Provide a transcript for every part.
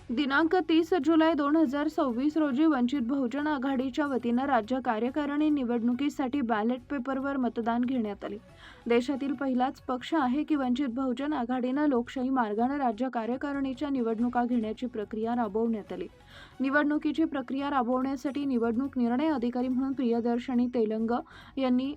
दिनांक 30 जुलै 2026 रोजी वंचित बहुजन आघाडीच्या वतीनं राज्य कार्यकारिणी निवडणुकीसाठी बॅलेट पेपरवर मतदान घेण्यात आले। देशातील पहिलाच पक्ष आहे की वंचित बहुजन आघाडीनं लोकशाही मार्गाने राज्य कार्यकारिणीच्या निवडणुका घेण्याची प्रक्रिया राबवण्यात आली। निवडणुकीची प्रक्रिया राबवण्यासाठी निवडणूक निर्णय अधिकारी म्हणून प्रियदर्शनी तेलंग यांनी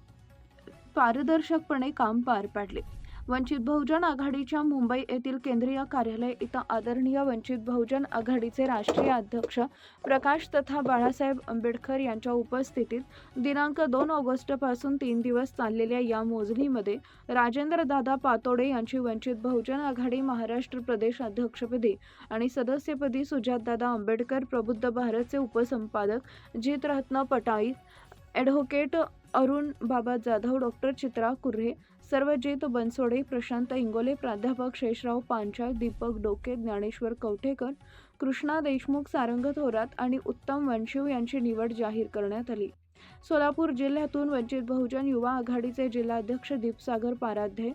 पारदर्शकपणे काम पार पाडले। वंचित बहुजन आघाडीच्या मुंबई येथील केंद्रीय कार्यालय इथं आदरणीय वंचित बहुजन आघाडीचे राष्ट्रीय अध्यक्ष प्रकाश तथा बाळासाहेब आंबेडकर यांच्या उपस्थितीत दिनांक 2 ऑगस्टपासून 3 दिवस चाललेल्या या मोजणीमध्ये राजेंद्रदादा पातोडे यांची वंचित बहुजन आघाडी महाराष्ट्र प्रदेश अध्यक्षपदी आणि सदस्यपदी सुजातदादा आंबेडकर प्रबुद्ध भारतचे उपसंपादक जितरत्न पटाई, ॲडव्होकेट अरुण बाबा जाधव, डॉक्टर चित्रा कुर्हे, सर्वजित बनसोडे, प्रशांत इंगोले, प्राध्यापक शेषराव पांचाळ, दीपक डोके, ज्ञानेश्वर कवठेकर, कृष्णा देशमुख, सारंग थोरात आणि उत्तम वंशिव यांची निवड जाहीर करण्यात आली। सोलापूर जिल्ह्यातून वंचित बहुजन युवा आघाडीचे जिल्हाध्यक्ष दीपसागर पाराध्ये,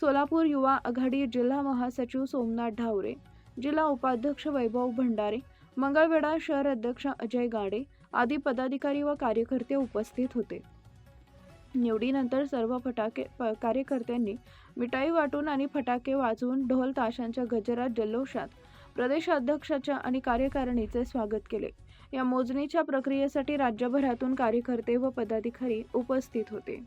सोलापूर युवा आघाडी जिल्हा महासचिव सोमनाथ ढावरे, जिल्हा उपाध्यक्ष वैभव भंडारे, मंगळवेढा शहर अध्यक्ष अजय गाडे आदी पदाधिकारी व कार्यकर्ते उपस्थित होते। निवडीनंतर सर्व कार्यकर्त्यांनी मिठाई वाटून आणि फटाके वाजवून ढोल ताशांच्या गजरात जल्लोषात प्रदेशाध्यक्षाच्या आणि कार्यकारिणीचे स्वागत केले। या मोजणीच्या प्रक्रियेसाठी राज्यभरातून कार्यकर्ते व पदाधिकारी उपस्थित होते।